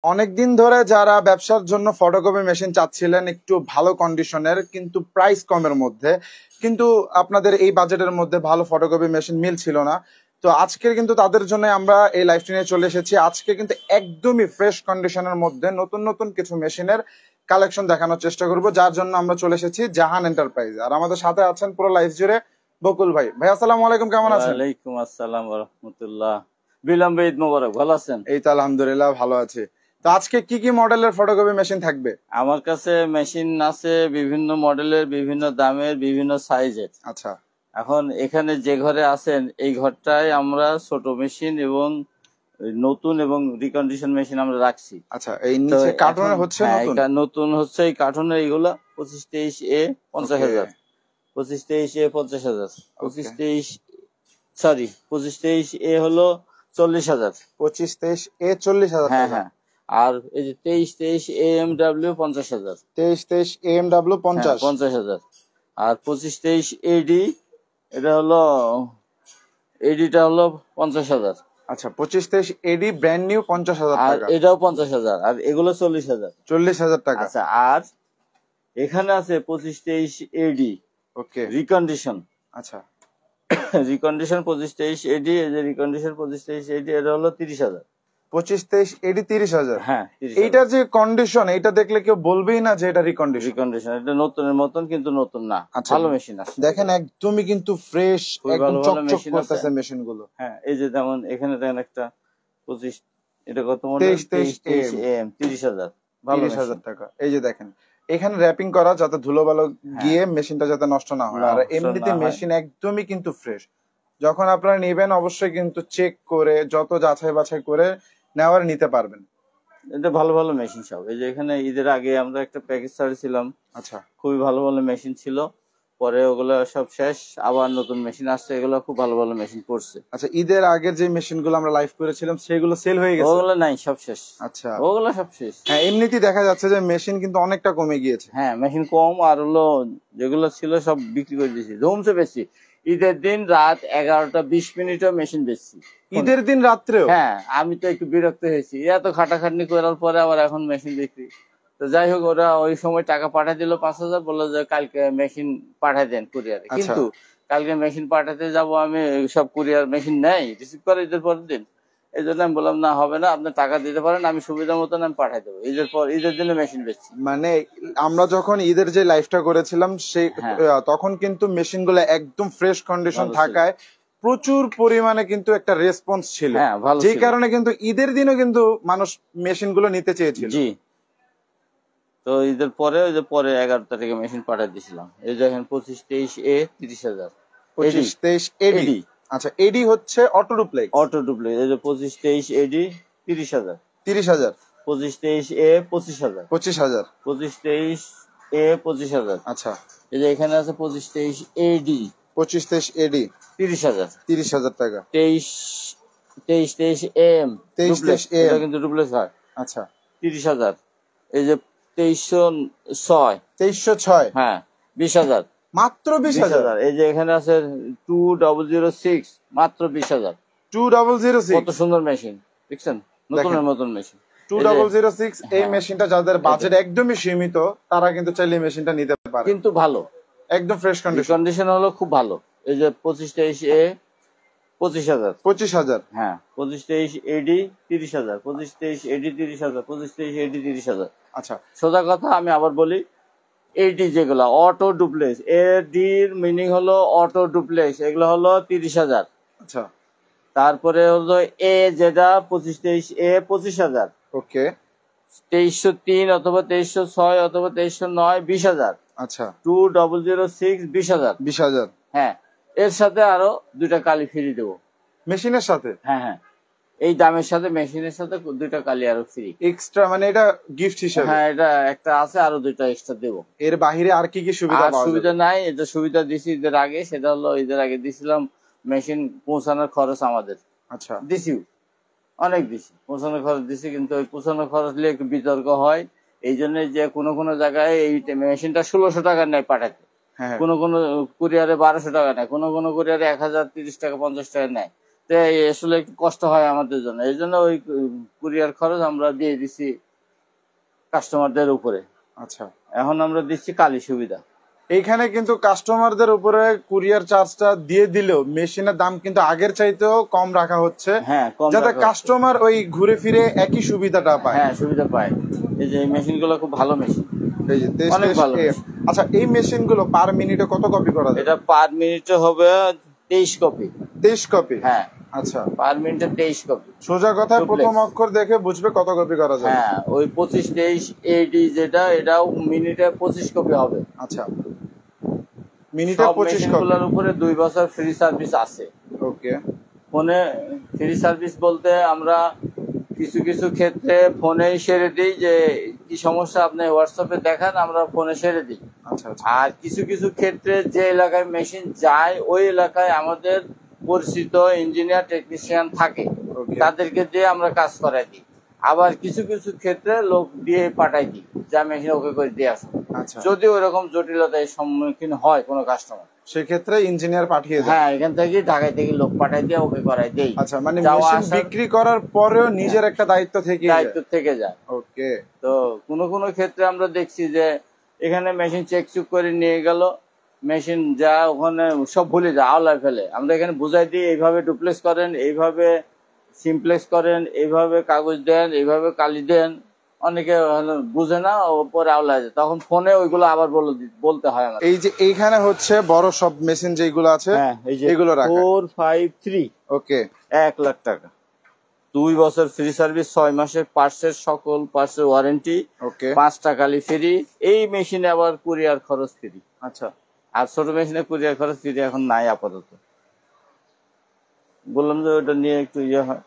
অনেকদিন ধরে যারা ব্যবসার জন্য ফটোকপি মেশিন চাচ্ছিলেন একটু ভালো কন্ডিশনের কিন্তু প্রাইস কমের মধ্যে, কিন্তু আপনাদের এই বাজেটের মধ্যে ভালো ফটোকপি মেশিন মিলছিল না। তো আজকের কিন্তু তাদের জন্য আমরা এই লাইভটি নিয়ে চলে এসেছি। আজকে কিন্তু একদমই ফ্রেশ কন্ডিশনের মধ্যে নতুন নতুন কিছু মেশিনের কালেকশন দেখানোর চেষ্টা করব, যার জন্য আমরা চলে এসেছি জাহান এন্টারপ্রাইজ। আর আমাদের সাথে আছেন পুরো লাইভ জুড়ে বকুল ভাই। ভাই আসসালামু আলাইকুম, কেমন আছেন? ওয়ালাইকুম আসসালাম ওয়া রাহমাতুল্লাহ। বিলম্বে ঈদ মোবারক, ভালো আছেন? এই তো আলহামদুলিল্লাহ ভালো আছি। তো আজকে কি কি মডেলের ফটোকপি মেশিন থাকবে? আমার কাছে মেশিন আছে বিভিন্ন মডেলের, বিভিন্ন দামের, বিভিন্ন সাইজের। আচ্ছা, এখন এখানে যে ঘরে আছেন এই ঘরটায় আমরা ছোট মেশিন এবং নতুন এবং রিকন্ডিশন মেশিন আমরা রাখছি। আচ্ছা, এই নিচে কার্টুনে হচ্ছে নতুন? এটা নতুন হচ্ছে এই কার্টুনের, এইগুলো 2523 এ 50,000, 2523 এ 50,000, 2523 সরি 2523 এ হলো 40,000, 2523 এ 40,000 হ্যাঁ টাকা। হ্যাঁ। আর এই যে 2323 AMW 50,000, 2323 AMW 50,000। আর 2523 AD এটা হলো, এডিটা হলো 50,000। আচ্ছা, 2523 এডি ব্র্যান্ড নিউ 50,000 আর টাকা। এটাও 50,000, আর এগুলো 40,000। 40,000 টাকা। আচ্ছা, আর এখানে আছে 2523 AD ওকে, রিকন্ডিশন। আচ্ছা, রিকন্ডিশন 2523 AD, এই যে রিকন্ডিশন 2523 AD এটা হলো 30,000। 2523 এডি 30,000। হ্যাঁ, এইটার যে কন্ডিশন, এটা দেখলে কেউ বলবেই না যে এটা রিকন্ডিশন। রিকন্ডিশন, এটা নতুনের মতন কিন্তু নতুন না। আচ্ছা, ভালো মেশিন আছে, দেখেন একদমই কিন্তু ফ্রেশ, একদম চকচক করতেছে মেশিন গুলো। হ্যাঁ, এই যে যেমন এখানে দেখেন একটা 25, এটা কত মডেল? 2323 AM 30,000, ভালো 30,000 টাকা। এই যে দেখেন এখানে র্যাপিং করা, যাতে ধুলোবালো গিয়ে মেশিনটা যাতে নষ্ট না হয়। আর এমনিতে মেশিন একদমই কিন্তু ফ্রেশ। যখন আপনারা নেবেন অবশ্যই কিন্তু চেক করে, যত যাচাই বাছাই করে নেওয়ার নিতে পারবেন। এটা ভালো ভালো মেশিন সব। এই যে এখানে ঈদের আগে আমরা একটা প্যাকেজ ছাড়ছিলাম, আচ্ছা, খুবই ভালো ভালো মেশিন ছিল। পরে ওগুলো সব শেষ, আবার নতুন মেশিন আসছে, এগুলো খুব ভালো ভালো মেশিন করছে। আচ্ছা, ঈদের আগের যে মেশিনগুলো আমরা লাইভ করেছিলাম সেগুলো সেল হয়ে গেছে? ওগুলো নাই, সব শেষ। আচ্ছা, ওগুলো সব শেষ। হ্যাঁ, এমনিতেই দেখা যাচ্ছে যে মেশিন কিন্তু অনেকটা কমে গিয়েছে। হ্যাঁ, মেশিন কম, আর হলো যেগুলো ছিল সব বিক্রি করে দিয়েছি, জমছে বেশি। ঈদের দিন রাত 11টা 20 মিনিটও মেশিন বেচছি। ঈদের দিন রাত্রেও? হ্যাঁ, আমি তো একটু বিরক্ত হয়েছি, এত খাটাখাটনি করার পরে আবার এখন মেশিন বিক্রি। তো যাই হোক, ওরা ওই সময় টাকা পাঠিয়ে দিল 5,000, বললো যে কালকে মেশিন পাঠিয়ে দেন কুরিয়ারে। কিন্তু কালকে মেশিন পাঠাতে যাব আমি, সব কুরিয়ার মেশিন নেই, রিসিভ করে ঈদের পরের দিন। এই জন্য আমি বললাম না, হবে না, আপনি টাকা দিতে পারেন, আমি সুবিধা মতন আমি পাঠিয়ে দেবো। ঈদের দিনে মেশিন বেচছি। মানে আমরা যখন ঈদের যে লাইভটা করেছিলাম সেই তখন কিন্তু মেশিন গুলো একদম ফ্রেশ কন্ডিশন থাকায় প্রচুর পরিমাণে কিন্তু একটা রেসপন্স ছিল, যে কারণে কিন্তু ঈদের দিনও কিন্তু মানুষ মেশিন গুলো নিতে চেয়েছিল। জি, তো ঈদের পরে ওই যে পরে 11 তারিখে মেশিন পাঠিয়ে দিয়েছিলাম। এই দেখেন 2523 এ 30,000, 2523 এডি। আচ্ছা, এডি হচ্ছে অটো ডুপ্লেক্স? Auto duplex. এই যে 2523 এডি 30,000, 30,000, 2523 এ 25,000, 25,000, 2523 এ 25,000। আচ্ছা, এই যে এখানে আছে 2523 এডি, 2523 এডি 30,000, 30,000 টাকা। 2323 এম, 2323 এম, এটা কিন্তু ডুপ্লেক্স হয়। আচ্ছা, 30,000। এই যে 2306, 2306, হ্যাঁ 20,000, মাত্র 20,000। এই যে এখানে আছে 2006, মাত্র 20,000। 2006, কত সুন্দর মেশিন, দেখছেন? নতুনের মতন মেশিন 2006। এই মেশিনটা যাদের বাজেট একদমই সীমিত তারা কিন্তু চাইলে মেশিনটা নিতে পারে, কিন্তু ভালো, একদম ফ্রেশ কন্ডিশন হলো খুব ভালো। এই যে 2523 এ 25,000, 25,000, হ্যাঁ 2523 এডি 30,000, 2523 এডি 30,000, 2523 এডি 30,000। আচ্ছা, সোজা কথা আমি আবার বলি, এডি যেগুলো অটো ডুপ্লেক্স, এডির মিনিং হলো অটো ডুপ্লেক্স, এগুলো হলো 30,000। আচ্ছা, তারপরে হলো এ যেটা 2523 এ 25,000, ওকে, 2303 অথবা 2306 অথবা 2309 20,000। আচ্ছা, 2006 20,000, 20,000। হ্যাঁ, এর সাথে আরো 2টা কালি ফ্রি দেবো মেশিনের সাথে? হ্যাঁ হ্যাঁ, এই দামের সাথে মেশিনের সাথে 2টা কালি আরো ফ্রি এক্সট্রা, মানে এটা গিফট হিসেবে? হ্যাঁ, এটা একটা আছে, আরো 2টা এক্সট্রা দেবো। এর বাইরে আর কি কি সুবিধা পাওয়া যাবে? সুবিধা নাই, এটা সুবিধা দিছি ঈদের আগে, সেটা হলো ঈদের আগে দিছিলাম মেশিন পৌঁছানোর খরচ আমাদের। আচ্ছা, দিছি, অনেক দিছি, পৌঁছানোর খরচ দিছি, কিন্তু ওই পৌঁছানোর খরচ নিয়ে একটু বিতর্ক হয়। এই জন্য যে কোনো জায়গায় এই মেশিনটা 1600 টাকা নেয় পাঠাতে, কোনো কুরিয়ারে 1200 টাকা নেয়, কোনো কুরিয়ারে 1030 টাকা 50 টাকা নেয়। তো আসলে একটু কষ্ট হয় আমাদের জন্য, এই জন্য ওই কুরিয়ার খরচ আমরা দিয়ে দিছি কাস্টমারদের উপরে। আচ্ছা, এখন আমরা দিচ্ছি কালি সুবিধা। এইখানে কিন্তু কাস্টমারদের উপরে কুরিয়ার চার্জটা দিয়ে দিলেও মেশিনের দাম কিন্তু আগের চাইতেও কম রাখা হচ্ছে, হ্যাঁ, কম যাতে রাখা হচ্ছে। কাস্টমার ওই ঘুরে ফিরে একই সুবিধাটা পায়। হ্যাঁ, সুবিধা পায়। এই যে এই মেশিন গুলো খুব ভালো মেশিন, এই যে অনেক ভালো মেশিন। আচ্ছা, এই মেশিন গুলো পার মিনিটে কত কপি করা যায়? এটা পার মিনিটে হবে 23 কপি। 23 কপি? হ্যাঁ, আচ্ছা, পার মিনিটে 23 কপি। সোজা কথায় প্রথম অক্ষর দেখে বুঝবে কত কপি করা যায়। হ্যাঁ, ওই 25 23 AD যেটা, এটাও মিনিটে 25 কপি হবে। আচ্ছা, মিনিটে 25 কপি। মেশিনগুলোর উপরে 2 বছর ফ্রি সার্ভিস আছে। ওকে। ফোনে ফ্রি সার্ভিস বলতে আমরা কিছু কিছু ক্ষেত্রে ফোনেই সেরে দিই, যে কি সমস্যা আপনি হোয়াটসঅ্যাপে দেখান, আমরা ফোনে সেরে দিই। আচ্ছা, আচ্ছা। আর কিছু কিছু ক্ষেত্রে যে এলাকায় মেশিন যায় ওই এলাকায় আমাদের পরিচিত ইঞ্জিনিয়ার টেকনিশিয়ান থাকে, তাদেরকে দিয়ে আমরা কাজ করাই দিই। আবার কিছু কিছু ক্ষেত্রে লোক দিয়ে পাঠাই দিই, যা মেশিন ওকে করে দিয়ে আসে। আচ্ছা, যদি ওইরকম জটিলতার সম্মুখীন হয় কোনো কাস্টমার, সেক্ষেত্রে ইঞ্জিনিয়ার পাঠিয়ে দেয়। হ্যাঁ, এখান থেকে ঢাকায় থেকে লোক পাঠাই দিয়ে ওকে করাই দেই। আচ্ছা, মানে মেশিন বিক্রি করার পরেও নিজের একটা দায়িত্ব থেকে যায়। ওকে। তো কোনো কোনো ক্ষেত্রে আমরা দেখছি যে এখানে মেশিন চেক চুক করে নিয়ে গেল, মেশিন যা ওখানে সব ভুলে যায়, আওলায় ফেলে। আমরা এখানে বুঝাই দিই, এইভাবে ডুপ্লেক্স করেন, এইভাবে সিমপ্লেক্স করেন, এইভাবে কাগজ দেন, এইভাবে কালি দেন। অনেকে বুঝে না, পরে আওলায় যায়, তখন ফোনে ওইগুলো আবার বলতে হয় আমাদের। এই যে এইখানে হচ্ছে বড় সব মেশিন যেগুলো আছে, হ্যাঁ, এই যে এগুলো রাখা 453। ওকে, 1 লাখ টাকা, 2 বছর ফ্রি সার্ভিস, 6 মাসের পার্টসের সকল পার্টসের ওয়ারেন্টি, ওকে। 5 টাকা ফ্রি। এই মেশিনে আবার কুরিয়ার খরচ ফ্রি। আচ্ছা, আর ছোট মেশিনে কুরিয়ার খরচ ফ্রি এখন নাই আপাতত। বললাম যে ওটা নিয়ে একটু ইয়ে হয়।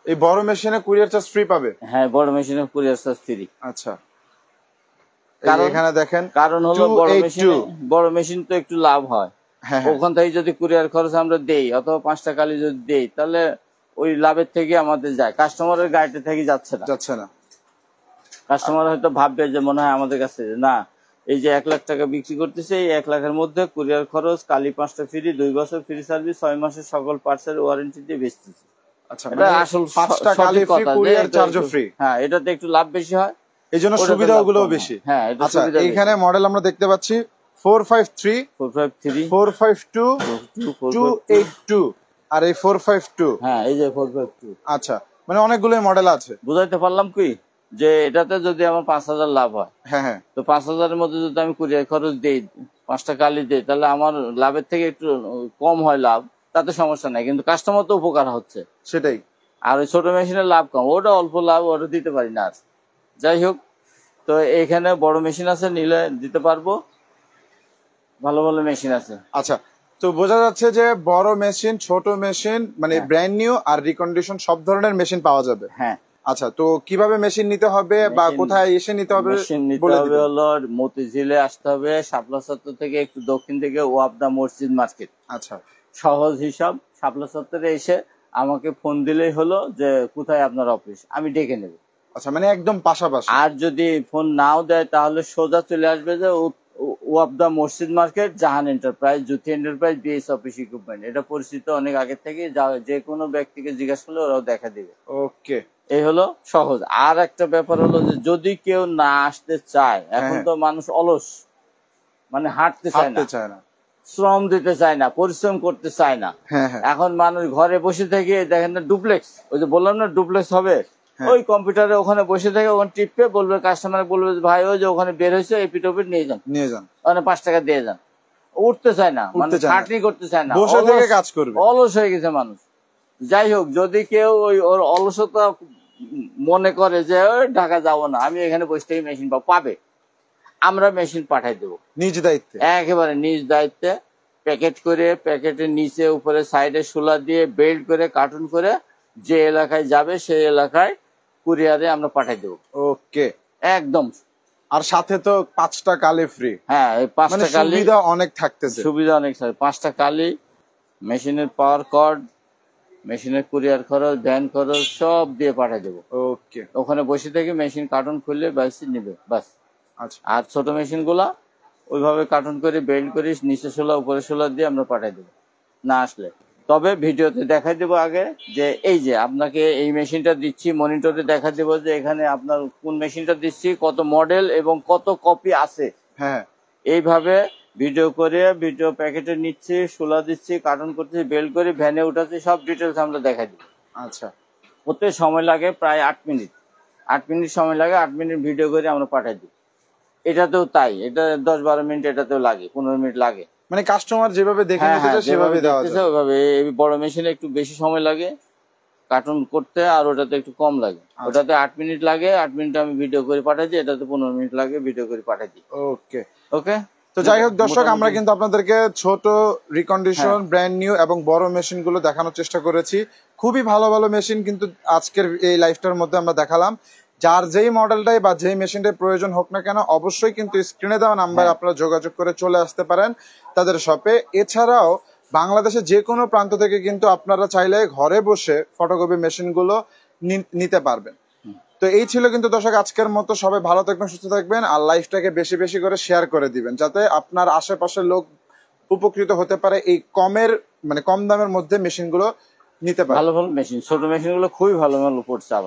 এই বড় মেশিনে কুরিয়ার চার্জ ফ্রি পাবে? হ্যাঁ, বড় মেশিনে কুরিয়ার চার্জ ফ্রি। আচ্ছা, কারণ এখানে দেখেন, কারণ হলো বড় মেশিন তো একটু লাভ হয়। ওখান থেকে যদি কুরিয়ার খরচ আমরা দেই অথবা 5 টাকা যদি দেই, তাহলে ওই লাভের থেকে আমাদের যায়, কাস্টমারের গাড়িতে থেকে যাচ্ছে না। কাস্টমার হয়তো ভাববে যে মনে হয় আমাদের কাছে না, এই যে 1 লাখ টাকা বিক্রি করতেছে, এই 1 লাখের মধ্যে কুরিয়ার খরচ, কালি 5টা ফ্রি, 2 বছর ফ্রি সার্ভিস, 6 মাসের সকল পার্টসের ওয়ারেন্টি দিয়ে বেচতেছে। আচ্ছা, মানে 5টা কালি ফ্রি, কুরিয়ার চার্জও ফ্রি। হ্যাঁ, এটাতে একটু লাভ বেশি হয়, এই জন্য সুবিধাগুলো বেশি। হ্যাঁ, আচ্ছা, এখানে মডেল আমরা দেখতে পাচ্ছি 453, 452, 282 আর এই 452। হ্যাঁ, এই যে 452। আচ্ছা, মানে অনেকগুলো মডেল আছে। বুঝাইতে পারলাম কি, যে এটাতে যদি আমার 5,000 লাভ হয়, হ্যাঁ হ্যাঁ, তো 5,000-এর মধ্যে যদি আমি কুরিয়ার খরচ দেই, 5টা কালি দেই, তাহলে আমার লাভের থেকে একটু কম হয় লাভ, তাতে সমস্যা নাই, কিন্তু কাস্টমার তো উপকার হচ্ছে। সেটাই। আর ওই ছোট মেশিনের লাভ কম, ওটা অল্প লাভ, ওটা দিতে পারি না। আর যাই হোক, তো এখানে বড় মেশিন আছে, নিলে দিতে পারবো, ভালো ভালো মেশিন আছে। আচ্ছা, তো বোঝা যাচ্ছে যে বড় মেশিন, ছোট মেশিন, মানে ব্র্যান্ড নিউ আর রিকন্ডিশন সব ধরনের মেশিন পাওয়া যাবে। হ্যাঁ। আচ্ছা, তো কিভাবে মেশিন নিতে হবে বা কোথায় এসে নিতে হবে? মেশিন নিতে হবে হলো মতিঝিলে আসতে হবে, শাপলা চত্বর থেকে একটু দক্ষিণ থেকে ওয়াবদা মসজিদ মার্কেট। আচ্ছা, সহজ হিসাব, শাপলা চত্বরে এসে আমাকে ফোন দিলেই হলো যে কোথায় আপনার অফিস, আমি ডেকে নেব। আচ্ছা, মানে একদম পাশাপাশি। আর যদি ফোন নাও দেয় তাহলে সোজা চলে আসবে যে ওয়াবদা মসজিদ মার্কেট, জাহান এন্টারপ্রাইজ, জ্যোতি এন্টারপ্রাইজ, বিএস অফিস ইকুইপমেন্ট। এটা পরিচিত অনেক আগে থেকে, যে কোনো ব্যক্তিকে জিজ্ঞাসা করলে ওরাও দেখা দিবে। ওকে, এই হলো সহজ। আর একটা ব্যাপার হলো যে যদি কেউ না আসতে চায়, এখন তো মানুষ অলস, মানে হাঁটতে চায় না, শ্রম দিতে চায় না, পরিশ্রম করতে চায় না। এখন মানুষ ঘরে বসে থেকে, দেখেন না ডুপ্লেক্স, ওই যে বললাম না ডুপ্লেক্স হবে, ওই কম্পিউটারে ওখানে বসে থেকে ওখানে টিপে বলবে, কাস্টমার বলবে ভাই ওই যে ওখানে বের হয়েছে, এই পিটোপিট নিয়ে যান, ওখানে 5 টাকা দিয়ে যান। উঠতে চায় না, মানে খাটনি করতে চায় না, বসে থেকে কাজ করবে, অলস হয়ে গেছে মানুষ। যাই হোক, যদি কেউ ওই ওর অলসতা মনে করে যে ঢাকা যাবো না, আমি এখানে বসে থেকে মেশিন পাবে, আমরা মেশিন পাঠাই দেবো নিজ দায়িত্বে, একেবারে নিজ দায়িত্বে, প্যাকেট করে, প্যাকেটের নিচে উপরে সাইডে শোলা দিয়ে বেল্ট করে, কার্টুন করে, যে এলাকায় যাবে সেই এলাকায় কুরিয়ারে আমরা পাঠাই দেবো। ওকে, একদম। আর সাথে তো 5টা কালি ফ্রি। হ্যাঁ, এই 5টা কালি, সুবিধা অনেক থাকতেছে, সুবিধা অনেক। 5টা কালি, মেশিনের পাওয়ার কর্ড, মেশিনের কুরিয়ার খরচ, ভ্যান খরচ সব দিয়ে পাঠাই দেবো। ওকে, ওখানে বসে থেকে মেশিন কার্টুন খুললে বাইসি নিবে, বাস। আচ্ছা, আর ছোট মেশিন গুলা ওইভাবে কার্টুন করে বেল্ট করে নিচে শোলা উপরে শোলা দিয়ে আমরা পাঠাই দেবো, না আসলে। তবে ভিডিওতে দেখাই দেবো আগে যে এই যে আপনাকে এই মেশিনটা দিচ্ছি, মনিটরে দেখা দেবো যে এখানে আপনার কোন মেশিনটা দিচ্ছি, কত মডেল এবং কত কপি আছে। হ্যাঁ, এইভাবে ভিডিও করে ভিডিও প্যাকেটে নিচ্ছি, সোলা দিচ্ছি, কার্টন করছি, বেল্ট করে ভ্যানে উঠাচ্ছি, সব ডিটেলস আমরা দেখাই দিব। আচ্ছা, ওতে সময় লাগে প্রায় 8 মিনিট। 8 মিনিট সময় লাগে, 8 মিনিট ভিডিও করে আমরা পাঠাই দিই। এটাতেও তাই, এটা 10-12 মিনিট এটাতেও লাগে, 15 মিনিট লাগে। মানে কাস্টমার যেভাবে দেখে হ্যাঁ নিতে হ্যাঁ, চায় সেভাবে দেওয়া যায়। ওইভাবে। এই বড় মেশিনে একটু বেশি সময় লাগে কার্টুন করতে, আর ওটাতে একটু কম লাগে। ওটাতে 8 মিনিট লাগে, 8 মিনিট আমি ভিডিও করে পাঠাই দিই, এটাতে 15 মিনিট লাগে, ভিডিও করে পাঠাই দিই। ওকে ওকে। তো যাই হোক দর্শক, আমরা কিন্তু আপনাদেরকে ছোট রিকন্ডিশন, ব্র্যান্ড নিউ এবং বড় মেশিন গুলো দেখানোর চেষ্টা করেছি। খুবই ভালো ভালো মেশিন কিন্তু আজকের এই লাইভটার মধ্যে আমরা দেখালাম। যার যেই মডেলটাই বা যেই মেশিনটাই প্রয়োজন হোক না কেন, অবশ্যই কিন্তু স্ক্রিনে দেওয়া নাম্বার আপনারা যোগাযোগ করে চলে আসতে পারেন তাদের শপে। এছাড়াও বাংলাদেশের যে কোনো প্রান্ত থেকে কিন্তু আপনারা চাইলে ঘরে বসে ফটোকপি মেশিন গুলো নিতে পারবেন। তো এই ছিল কিন্তু দর্শক আজকের মতো। সবাই ভালো থাকবেন, সুস্থ থাকবেন, আর লাইফটাকে বেশি বেশি করে শেয়ার করে দিবেন যাতে আপনার আশেপাশের লোক উপকৃত হতে পারে এই কম দামের মধ্যে মেশিন গুলো নিতে পারে। ভালো ভালো মেশিন, ছোট মেশিন গুলো খুবই ভালো ভালো পড়ছে আবার।